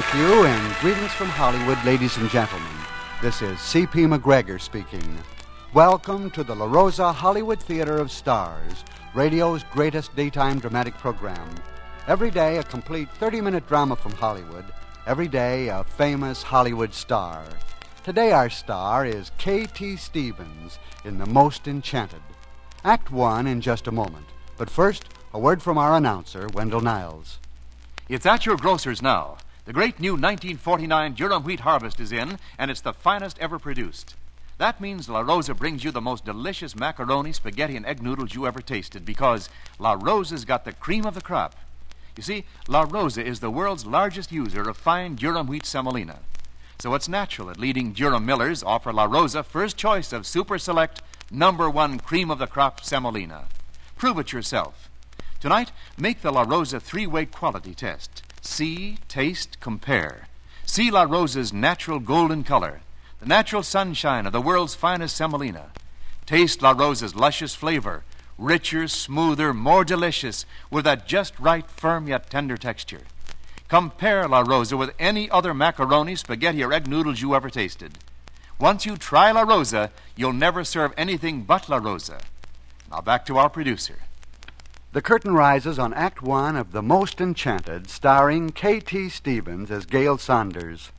Thank you, and greetings from Hollywood, ladies and gentlemen. This is C.P. McGregor speaking. Welcome to the La Rosa Hollywood Theater of Stars, radio's greatest daytime dramatic program. Every day, a complete 30-minute drama from Hollywood. Every day, a famous Hollywood star. Today, our star is K.T. Stevens in The Most Enchanted. Act 1 in just a moment. But first, a word from our announcer, Wendell Niles. It's at your grocer's now. The great new 1949 durum wheat harvest is in, and it's the finest ever produced. That means La Rosa brings you the most delicious macaroni, spaghetti, and egg noodles you ever tasted, because La Rosa's got the cream of the crop. You see, La Rosa is the world's largest user of fine durum wheat semolina. So it's natural that leading durum millers offer La Rosa first choice of super select #1 cream of the crop semolina. Prove it yourself. Tonight, make the La Rosa three-way quality test. See, taste, compare. See La Rosa's natural golden color, the natural sunshine of the world's finest semolina. Taste La Rosa's luscious flavor, richer, smoother, more delicious, with that just right, firm yet tender texture. Compare La Rosa with any other macaroni, spaghetti, or egg noodles you ever tasted. Once you try La Rosa, you'll never serve anything but La Rosa. Now back to our producer. The curtain rises on Act 1 of The Most Enchanted, starring K.T. Stevens as Gail Saunders.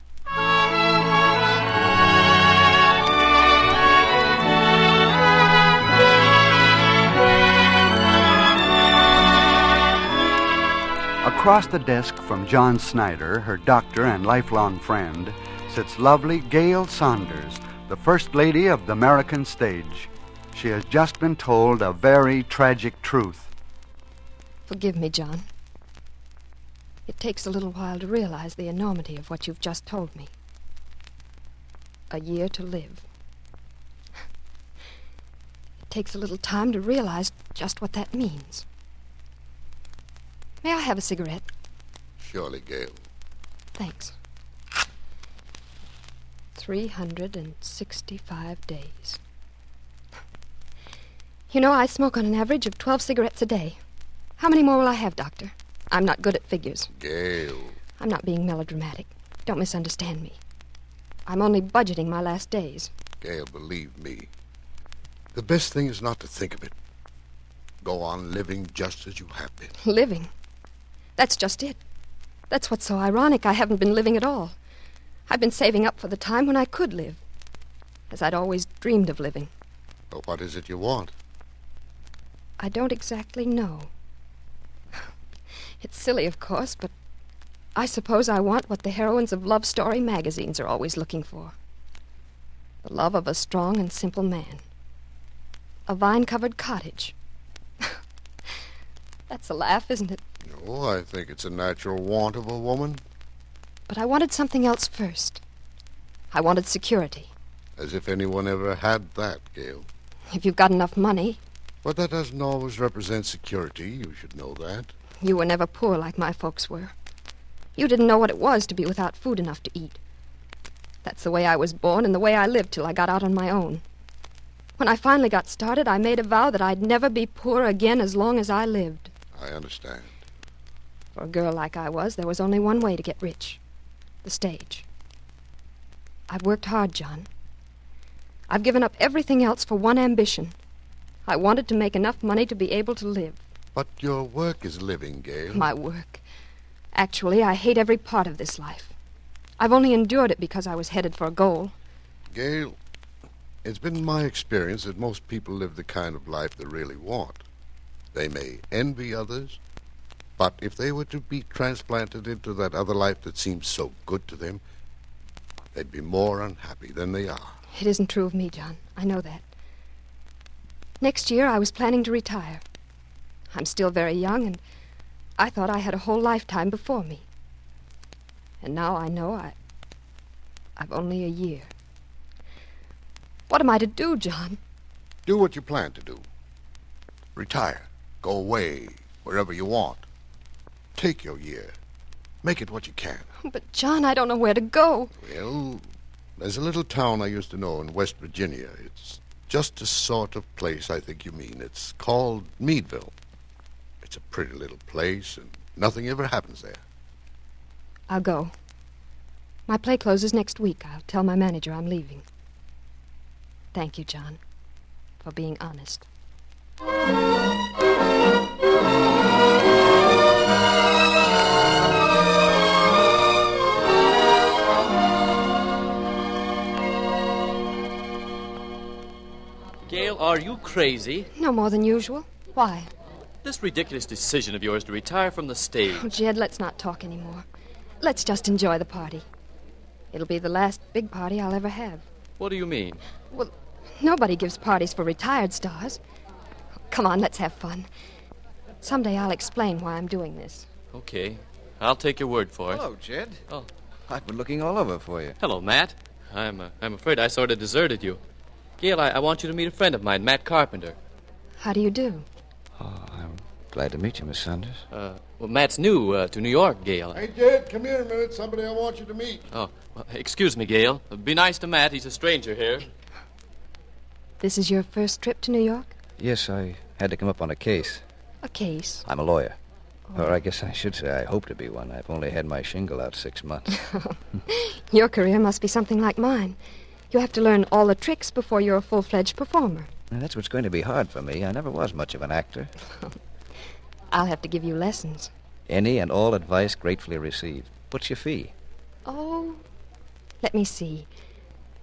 Across the desk from John Snyder, her doctor and lifelong friend, sits lovely Gail Saunders, the First Lady of the American stage. She has just been told a very tragic truth. Forgive me, John. It takes a little while to realize the enormity of what you've just told me. A year to live. It takes a little time to realize just what that means. May I have a cigarette? Surely, Gail. Thanks. 365 days. You know, I smoke on an average of 12 cigarettes a day. How many more will I have, Doctor? I'm not good at figures. Gail. I'm not being melodramatic. Don't misunderstand me. I'm only budgeting my last days. Gail, believe me. The best thing is not to think of it. Go on living just as you have been. Living? That's just it. That's what's so ironic. I haven't been living at all. I've been saving up for the time when I could live, as I'd always dreamed of living. Well, what is it you want? I don't exactly know. It's silly, of course, but I suppose I want what the heroines of love story magazines are always looking for. The love of a strong and simple man. A vine-covered cottage. That's a laugh, isn't it? No, I think it's a natural want of a woman. But I wanted something else first. I wanted security. As if anyone ever had that, Gail. If you've got enough money. But that doesn't always represent security. You should know that. You were never poor like my folks were. You didn't know what it was to be without food enough to eat. That's the way I was born and the way I lived till I got out on my own. When I finally got started, I made a vow that I'd never be poor again as long as I lived. I understand. For a girl like I was, there was only one way to get rich. The stage. I've worked hard, John. I've given up everything else for one ambition. I wanted to make enough money to be able to live. But your work is living, Gail. My work. Actually, I hate every part of this life. I've only endured it because I was headed for a goal. Gail, it's been my experience that most people live the kind of life they really want. They may envy others, but if they were to be transplanted into that other life that seems so good to them, they'd be more unhappy than they are. It isn't true of me, John. I know that. Next year, I was planning to retire. I'm still very young, and I thought I had a whole lifetime before me. And now I know I've only a year. What am I to do, John? Do what you plan to do. Retire. Go away, wherever you want. Take your year. Make it what you can. But, John, I don't know where to go. Well, there's a little town I used to know in West Virginia. It's just the sort of place I think you mean. It's called Meadville. It's a pretty little place, and nothing ever happens there. I'll go. My play closes next week. I'll tell my manager I'm leaving. Thank you, John, for being honest. Gail, are you crazy? No more than usual. Why? This ridiculous decision of yours to retire from the stage. Oh, Jed, let's not talk anymore. Let's just enjoy the party. It'll be the last big party I'll ever have. What do you mean? Well, nobody gives parties for retired stars. Come on, let's have fun. Someday I'll explain why I'm doing this. Okay. I'll take your word for it. Hello, Jed. Oh. I've been looking all over for you. Hello, Matt. I'm afraid I sort of deserted you. Gail, I want you to meet a friend of mine, Matt Carpenter. How do you do? Oh, I'm glad to meet you, Miss Sanders. Well, Matt's new to New York, Gail. Hey, Jed, come here a minute. Somebody I want you to meet. Oh, well, excuse me, Gail. Be nice to Matt. He's a stranger here. This is your first trip to New York? Yes, I had to come up on a case. A case? I'm a lawyer. Or I guess I should say I hope to be one. I've only had my shingle out 6 months. Your career must be something like mine. You have to learn all the tricks before you're a full-fledged performer. Now, that's what's going to be hard for me. I never was much of an actor. I'll have to give you lessons. Any and all advice gratefully received. What's your fee? Oh, let me see.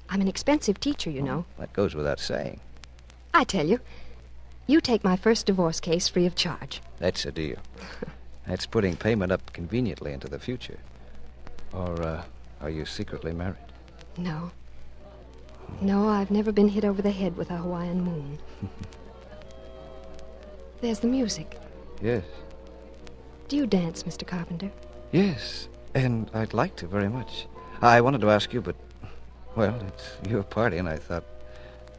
I'm an expensive teacher, you know. That goes without saying. I tell you, you take my first divorce case free of charge. That's a deal. That's putting payment up conveniently into the future. Or, are you secretly married? No. No, I've never been hit over the head with a Hawaiian moon. There's the music. Yes. Do you dance, Mr. Carpenter? Yes, and I'd like to very much. I wanted to ask you, but, well, it's your party, and I thought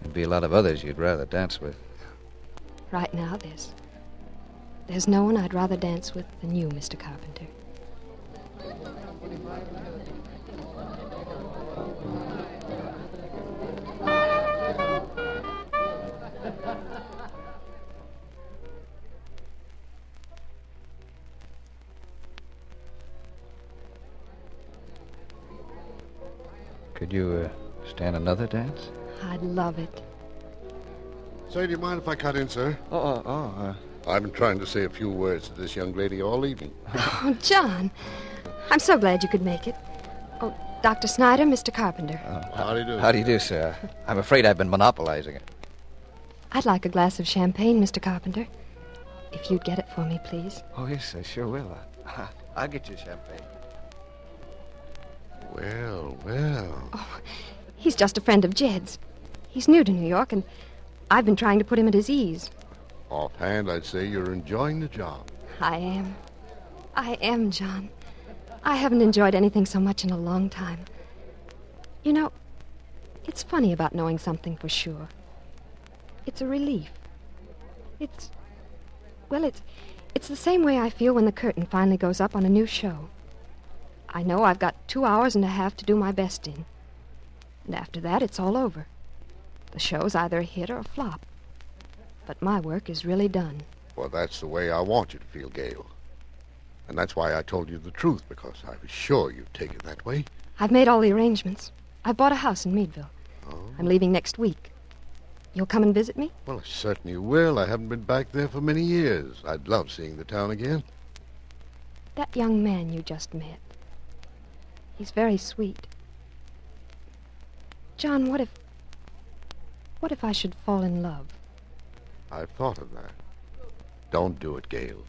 there'd be a lot of others you'd rather dance with. Right now, there's no one I'd rather dance with than you, Mr. Carpenter. Could you, stand another dance? I'd love it. Say, do you mind if I cut in, sir? I've been trying to say a few words to this young lady all evening. Oh, John, I'm so glad you could make it. Oh, Dr. Snyder, Mr. Carpenter. How do you do? How do you do, sir? I'm afraid I've been monopolizing it. I'd like a glass of champagne, Mr. Carpenter. If you'd get it for me, please. Oh, yes, I sure will. I'll get you champagne. Well, well. Oh, he's just a friend of Jed's. He's new to New York, and I've been trying to put him at his ease. Offhand, I'd say you're enjoying the job. I am. I am, John. I haven't enjoyed anything so much in a long time. You know, it's funny about knowing something for sure. It's a relief. It's the same way I feel when the curtain finally goes up on a new show. I know I've got 2 hours and a half to do my best in. And after that, it's all over. The show's either a hit or a flop. But my work is really done. Well, that's the way I want you to feel, Gail. And that's why I told you the truth, because I was sure you'd take it that way. I've made all the arrangements. I've bought a house in Meadville. Oh. I'm leaving next week. You'll come and visit me? Well, I certainly will. I haven't been back there for many years. I'd love seeing the town again. That young man you just met. He's very sweet. John, what if I should fall in love? I've thought of that. Don't do it, Gail.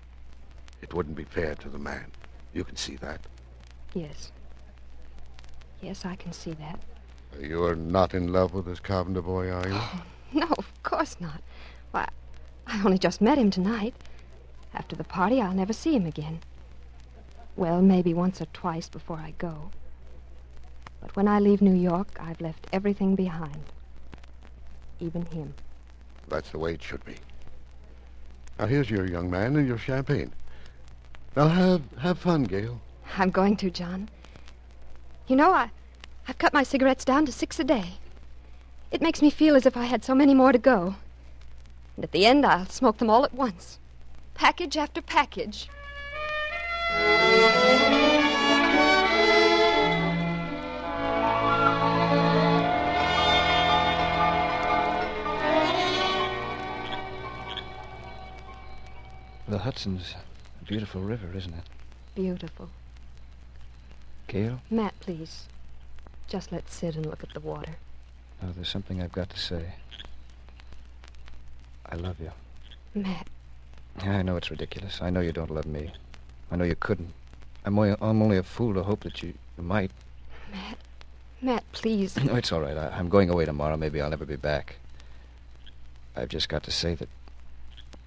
It wouldn't be fair to the man. You can see that. Yes. Yes, I can see that. You're not in love with this Carpenter boy, are you? Oh, no, of course not. Why, I only just met him tonight. After the party, I'll never see him again. Well, maybe once or twice before I go. But when I leave New York, I've left everything behind. Even him. That's the way it should be. Now, here's your young man and your champagne. Now, have fun, Gail. I'm going to, John. You know, I've cut my cigarettes down to 6 a day. It makes me feel as if I had so many more to go. And at the end, I'll smoke them all at once. Package after package. Hudson's a beautiful river, isn't it? Beautiful. Gail? Matt, please. Just let's sit and look at the water. Oh, there's something I've got to say. I love you. Matt. I know it's ridiculous. I know you don't love me. I know you couldn't. I'm only a fool to hope that you might. Matt, please. No, it's all right. I'm going away tomorrow. Maybe I'll never be back. I've just got to say that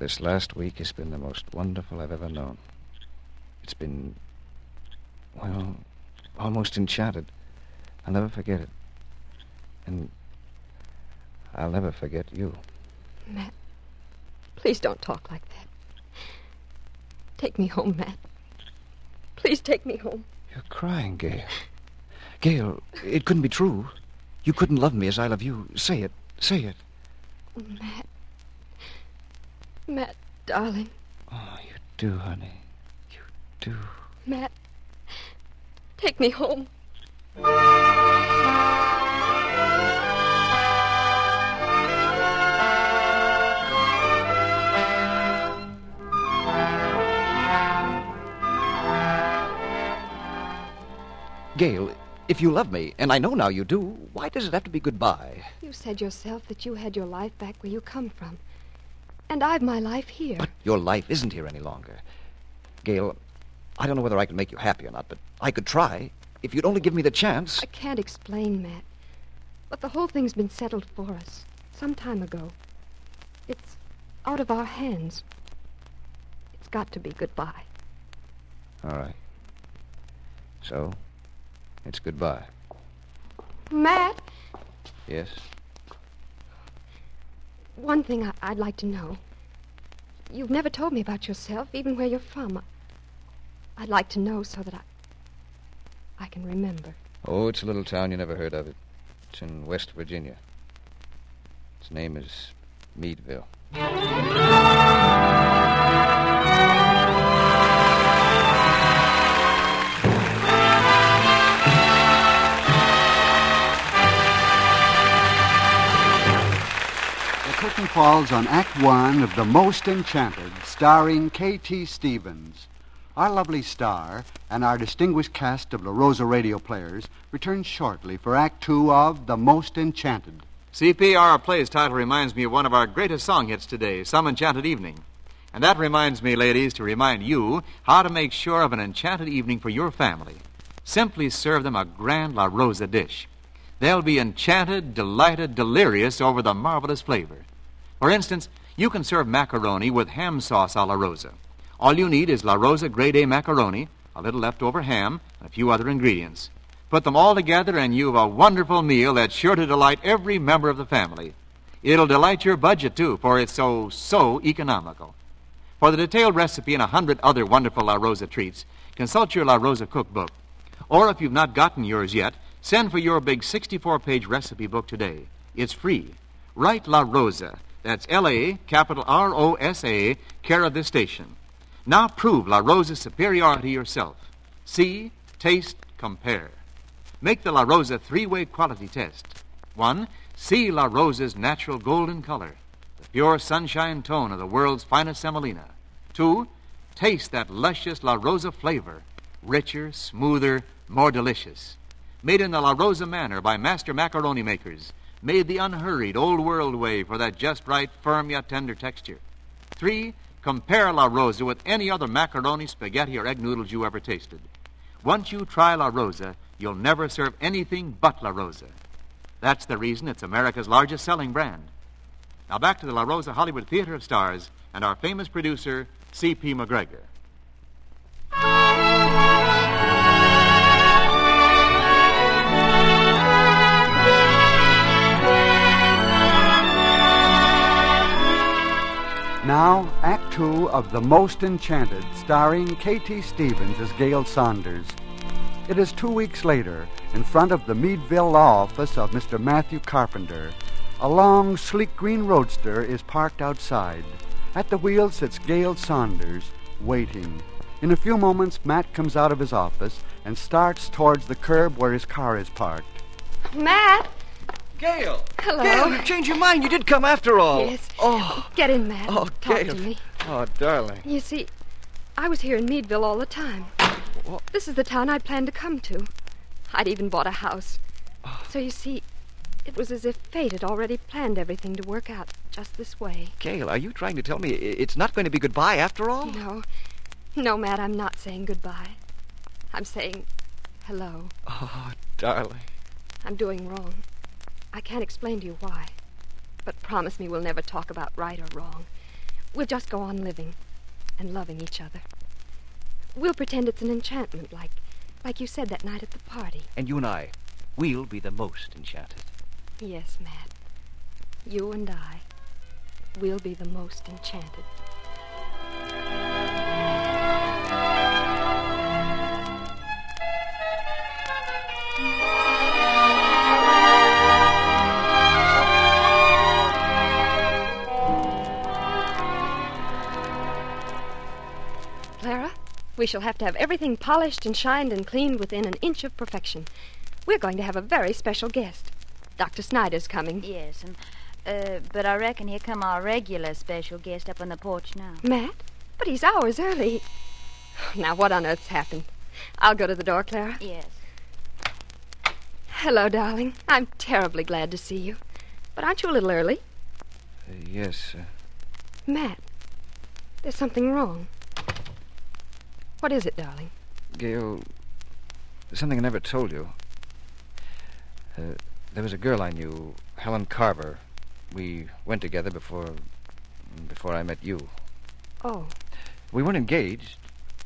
this last week has been the most wonderful I've ever known. It's been, well, almost enchanted. I'll never forget it. And I'll never forget you. Matt, please don't talk like that. Take me home, Matt. Please take me home. You're crying, Gail. Gail, it couldn't be true. You couldn't love me as I love you. Say it. Say it. Matt. Matt, darling. Oh, you do, honey. You do. Matt, take me home. Gail, if you love me, and I know now you do, why does it have to be goodbye? You said yourself that you had your life back where you come from. And I've my life here. But your life isn't here any longer. Gail, I don't know whether I can make you happy or not, but I could try. If you'd only give me the chance. I can't explain, Matt. But the whole thing's been settled for us some time ago. It's out of our hands. It's got to be goodbye. All right. So, it's goodbye. Matt! Yes? One thing I'd like to know. You've never told me about yourself, even where you're from. I'd like to know so that I can remember. Oh, it's a little town you never heard of it. It's in West Virginia. Its name is Meadville. The curtain falls on Act One of The Most Enchanted, starring K.T. Stevens. Our lovely star and our distinguished cast of La Rosa radio players return shortly for Act Two of The Most Enchanted. CP, our play's title reminds me of one of our greatest song hits today, Some Enchanted Evening. And that reminds me, ladies, to remind you how to make sure of an enchanted evening for your family. Simply serve them a grand La Rosa dish. They'll be enchanted, delighted, delirious over the marvelous flavor. For instance, you can serve macaroni with ham sauce a la Rosa. All you need is La Rosa Grade A macaroni, a little leftover ham, and a few other ingredients. Put them all together and you've a wonderful meal that's sure to delight every member of the family. It'll delight your budget, too, for it's so economical. For the detailed recipe and 100 other wonderful La Rosa treats, consult your La Rosa cookbook. Or if you've not gotten yours yet, send for your big 64-page recipe book today. It's free. Write La Rosa. That's L-A, capital R-O-S-A, care of this station. Now prove La Rosa's superiority yourself. See, taste, compare. Make the La Rosa three-way quality test. 1, see La Rosa's natural golden color, the pure sunshine tone of the world's finest semolina. 2, taste that luscious La Rosa flavor, richer, smoother, more delicious. Made in the La Rosa manner by master macaroni makers, made the unhurried, old-world way for that just right, firm yet tender texture. 3, compare La Rosa with any other macaroni, spaghetti, or egg noodles you ever tasted. Once you try La Rosa, you'll never serve anything but La Rosa. That's the reason it's America's largest selling brand. Now back to the La Rosa Hollywood Theater of Stars and our famous producer, C.P. McGregor. Now, Act Two of The Most Enchanted, starring K.T. Stevens as Gail Saunders. It is 2 weeks later, in front of the Meadville law office of Mr. Matthew Carpenter. A long, sleek green roadster is parked outside. At the wheel sits Gail Saunders, waiting. In a few moments, Matt comes out of his office and starts towards the curb where his car is parked. Matt! Gail! Hello. Gail, you changed your mind. You did come after all. Yes. Oh. Get in, Matt. Oh, Talk Gail. to me. Oh, darling. You see, I was here in Meadville all the time. What? This is the town I'd planned to come to. I'd even bought a house. So you see, it was as if fate had already planned everything to work out just this way. Gail, are you trying to tell me it's not going to be goodbye after all? No, Matt, I'm not saying goodbye. I'm saying hello. Oh, darling. I'm doing wrong. I can't explain to you why. But promise me we'll never talk about right or wrong. We'll just go on living and loving each other. We'll pretend it's an enchantment, like you said that night at the party. And you and I, we'll be the most enchanted. Yes, Matt. You and I, we'll be the most enchanted. Clara, we shall have to have everything polished and shined and cleaned within an inch of perfection. We're going to have a very special guest. Dr. Snyder's coming. Yes, but I reckon here come our regular special guest up on the porch now. Matt? But he's hours early. Now, what on earth's happened? I'll go to the door, Clara. Yes. Hello, darling. I'm terribly glad to see you. But aren't you a little early? Yes. Matt, there's something wrong. What is it, darling? Gail, there's something I never told you. There was a girl I knew, Helen Carver. We went together before I met you. Oh. We weren't engaged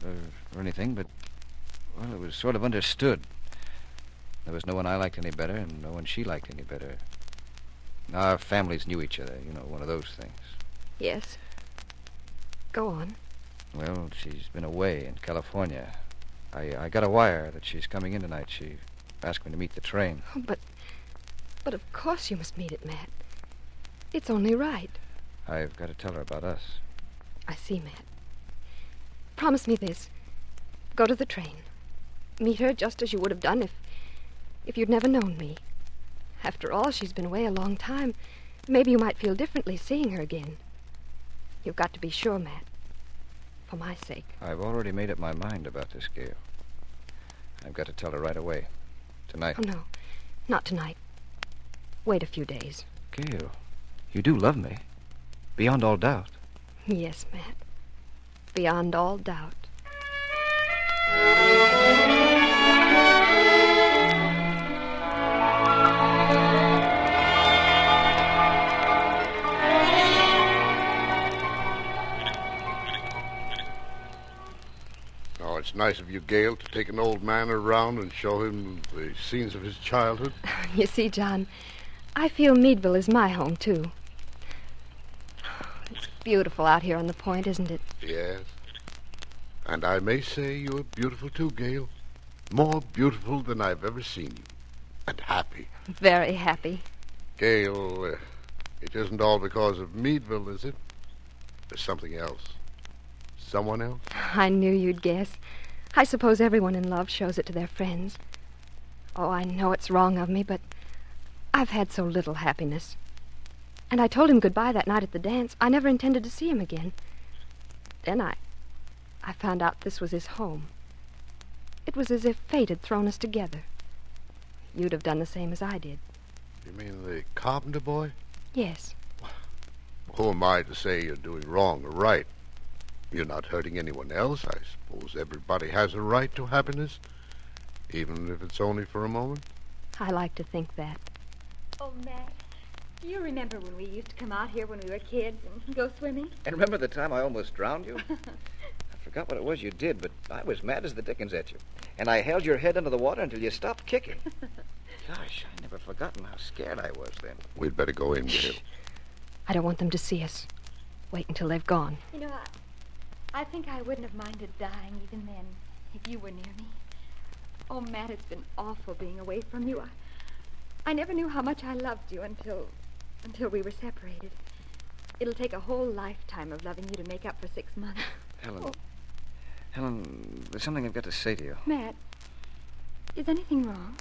or anything, but, well, it was sort of understood. There was no one I liked any better, and no one she liked any better. Our families knew each other, one of those things. Yes. Go on. Well, she's been away in California. I got a wire that she's coming in tonight. She asked me to meet the train. Oh, but of course you must meet it, Matt. It's only right. I've got to tell her about us. I see, Matt. Promise me this. Go to the train. Meet her just as you would have done if you'd never known me. After all, she's been away a long time. Maybe you might feel differently seeing her again. You've got to be sure, Matt. For my sake. I've already made up my mind about this, Gail. I've got to tell her right away. Tonight. Oh, no. Not tonight. Wait a few days. Gail, you do love me. Beyond all doubt. Yes, Matt. Beyond all doubt. It's nice of you, Gail, to take an old man around and show him the scenes of his childhood. You see, John, I feel Meadville is my home, too. It's beautiful out here on the point, isn't it? Yes. And I may say you're beautiful, too, Gail. More beautiful than I've ever seen you. And happy. Very happy. Gail, it isn't all because of Meadville, is it? There's something else. Someone else? I knew you'd guess. I suppose everyone in love shows it to their friends. Oh, I know it's wrong of me, but I've had so little happiness. And I told him goodbye that night at the dance. I never intended to see him again. Then I found out this was his home. It was as if fate had thrown us together. You'd have done the same as I did. You mean the carpenter boy? Yes. Who am I to say you're doing wrong or right? You're not hurting anyone else. I suppose everybody has a right to happiness, even if it's only for a moment. I like to think that. Oh, Matt, do you remember when we used to come out here when we were kids and go swimming? And remember the time I almost drowned you? I forgot what it was you did, but I was mad as the dickens at you. And I held your head under the water until you stopped kicking. Gosh, I never forgotten how scared I was then. We'd better go in, Gail. I don't want them to see us. Wait until they've gone. You know, I think I wouldn't have minded dying even then if you were near me. Oh, Matt, it's been awful being away from you. I never knew how much I loved you until we were separated. It'll take a whole lifetime of loving you to make up for 6 months. Helen, there's something I've got to say to you. Matt, is anything wrong?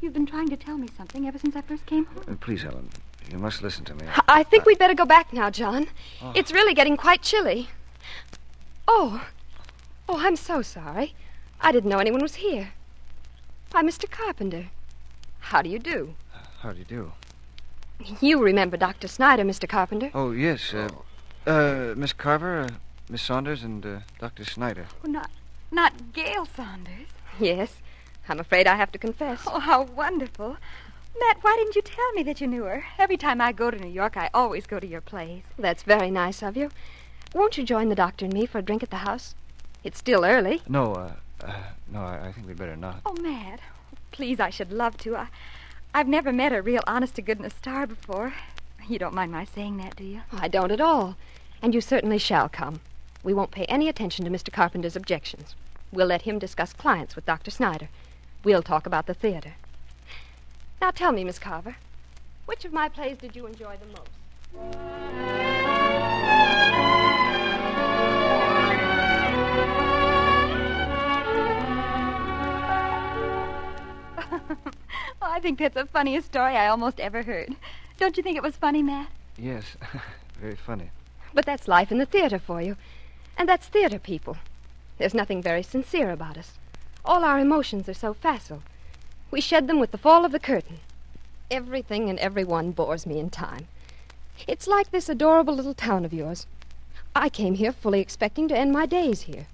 You've been trying to tell me something ever since I first came home. Please, Helen, you must listen to me. I think we'd better go back now, John. Oh. It's really getting quite chilly. Oh, Oh, I'm so sorry. I didn't know anyone was here. Why, Mr. Carpenter. How do you do? How do you do? You remember Dr. Snyder, Mr. Carpenter. Oh, yes. Miss Carver, Miss Saunders, and Dr. Snyder. Oh, not Gail Saunders. Yes. I'm afraid I have to confess. Oh, how wonderful. Matt, why didn't you tell me that you knew her? Every time I go to New York, I always go to your place. That's very nice of you. Won't you join the doctor and me for a drink at the house? It's still early. No, I think we'd better not. Oh, Matt, please, I should love to. I've never met a real honest-to-goodness star before. You don't mind my saying that, do you? I don't at all. And you certainly shall come. We won't pay any attention to Mr. Carpenter's objections. We'll let him discuss clients with Dr. Snyder. We'll talk about the theater. Now tell me, Miss Carver, which of my plays did you enjoy the most? Well, I think that's the funniest story I almost ever heard. Don't you think it was funny, Matt? Yes, very funny. But that's life in the theater for you. And that's theater people. There's nothing very sincere about us. All our emotions are so facile. We shed them with the fall of the curtain. Everything and everyone bores me in time. It's like this adorable little town of yours. I came here fully expecting to end my days here.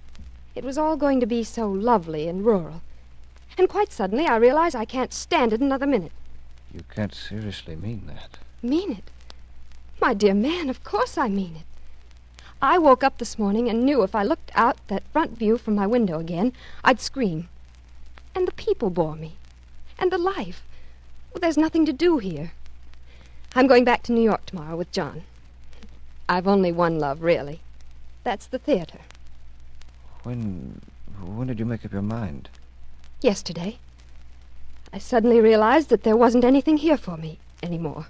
It was all going to be so lovely and rural. And quite suddenly I realize I can't stand it another minute. You can't seriously mean that. Mean it? My dear man, of course I mean it. I woke up this morning and knew if I looked out that front view from my window again, I'd scream. And the people bore me. And the life. Well, there's nothing to do here. I'm going back to New York tomorrow with John. I've only one love, really. That's the theater. When did you make up your mind? Yesterday. I suddenly realized that there wasn't anything here for me anymore.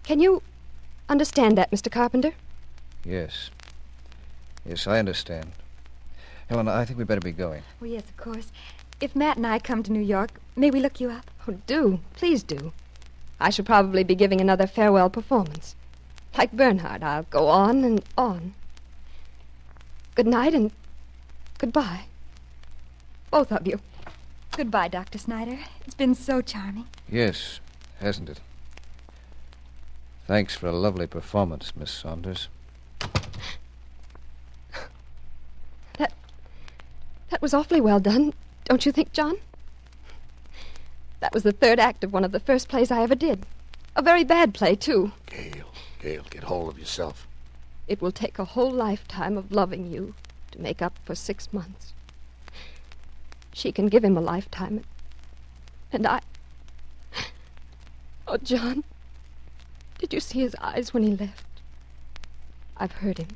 Can you understand that, Mr. Carpenter? Yes. Yes, I understand. Helen, I think we'd better be going. Oh, yes, of course. If Matt and I come to New York, may we look you up? Oh, do. Please do. I shall probably be giving another farewell performance. Like Bernhardt, I'll go on and on. Good night and goodbye. Both of you. Goodbye, Dr. Snyder. It's been so charming. Yes, hasn't it? Thanks for a lovely performance, Miss Saunders. That was awfully well done, don't you think, John? That was the third act of one of the first plays I ever did. A very bad play, too. Gail, get hold of yourself. It will take a whole lifetime of loving you to make up for 6 months. She can give him a lifetime, and I... Oh, John, did you see his eyes when he left? I've heard him.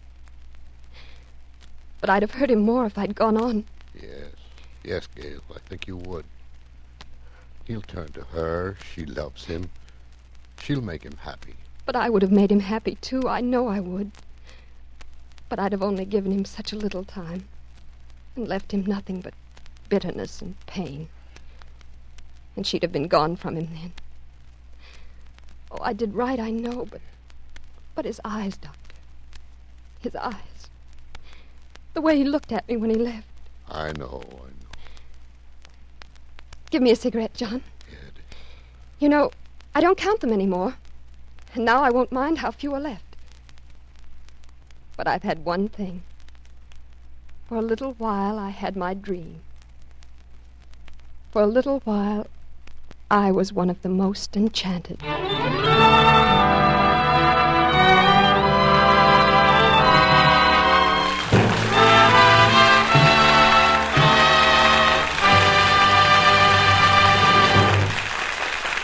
But I'd have heard him more if I'd gone on. Yes, Gail, I think you would. He'll turn to her. She loves him. She'll make him happy. But I would have made him happy, too. I know I would. But I'd have only given him such a little time and left him nothing but bitterness and pain. And she'd have been gone from him then. Oh, I did right, I know, but his eyes, Doctor. His eyes. The way he looked at me when he left. I know. Give me a cigarette, John. Ed. You know, I don't count them anymore. And now I won't mind how few are left. But I've had one thing. For a little while, I had my dream. For a little while, I was one of the most enchanted.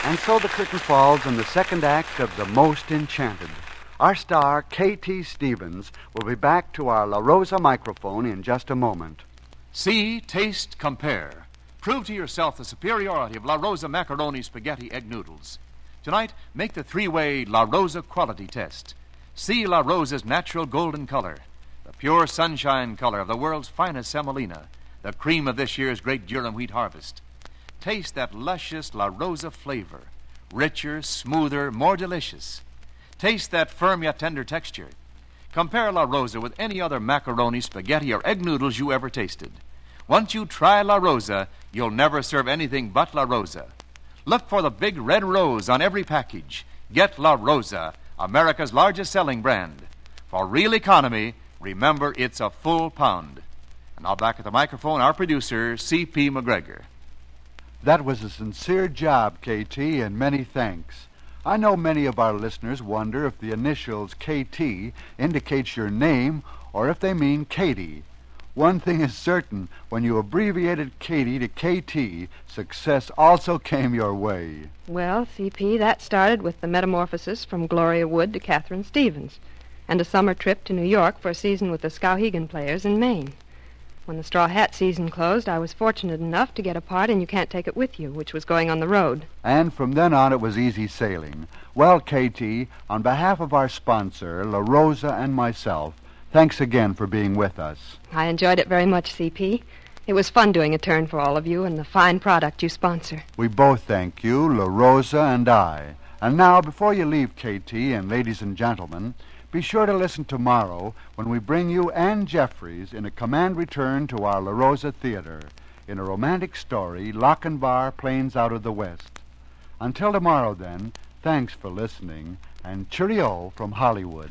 And so the curtain falls on the second act of The Most Enchanted. Our star, K.T. Stevens, will be back to our La Rosa microphone in just a moment. See, taste, compare. Prove to yourself the superiority of La Rosa macaroni spaghetti egg noodles. Tonight, make the three-way La Rosa quality test. See La Rosa's natural golden color, the pure sunshine color of the world's finest semolina, the cream of this year's great durum wheat harvest. Taste that luscious La Rosa flavor, richer, smoother, more delicious. Taste that firm yet tender texture. Compare La Rosa with any other macaroni, spaghetti, or egg noodles you ever tasted. Once you try La Rosa, you'll never serve anything but La Rosa. Look for the big red rose on every package. Get La Rosa, America's largest selling brand. For real economy, remember it's a full pound. And now back at the microphone, our producer, C.P. McGregor. That was a sincere job, KT, and many thanks. I know many of our listeners wonder if the initials KT indicates your name or if they mean Katie. One thing is certain, when you abbreviated Katie to KT, success also came your way. Well, CP, that started with the metamorphosis from Gloria Wood to Catherine Stevens, and a summer trip to New York for a season with the Skowhegan Players in Maine. When the Straw Hat season closed, I was fortunate enough to get a part in You Can't Take It With You, which was going on the road. And from then on, it was easy sailing. Well, KT, on behalf of our sponsor, La Rosa, and myself, thanks again for being with us. I enjoyed it very much, CP. It was fun doing a turn for all of you and the fine product you sponsor. We both thank you, La Rosa and I. And now, before you leave, KT, and ladies and gentlemen, be sure to listen tomorrow when we bring you Anne Jeffries in a command return to our La Rosa Theater in a romantic story, Lochinvar Plains Out of the West. Until tomorrow, then, thanks for listening, and cheerio from Hollywood.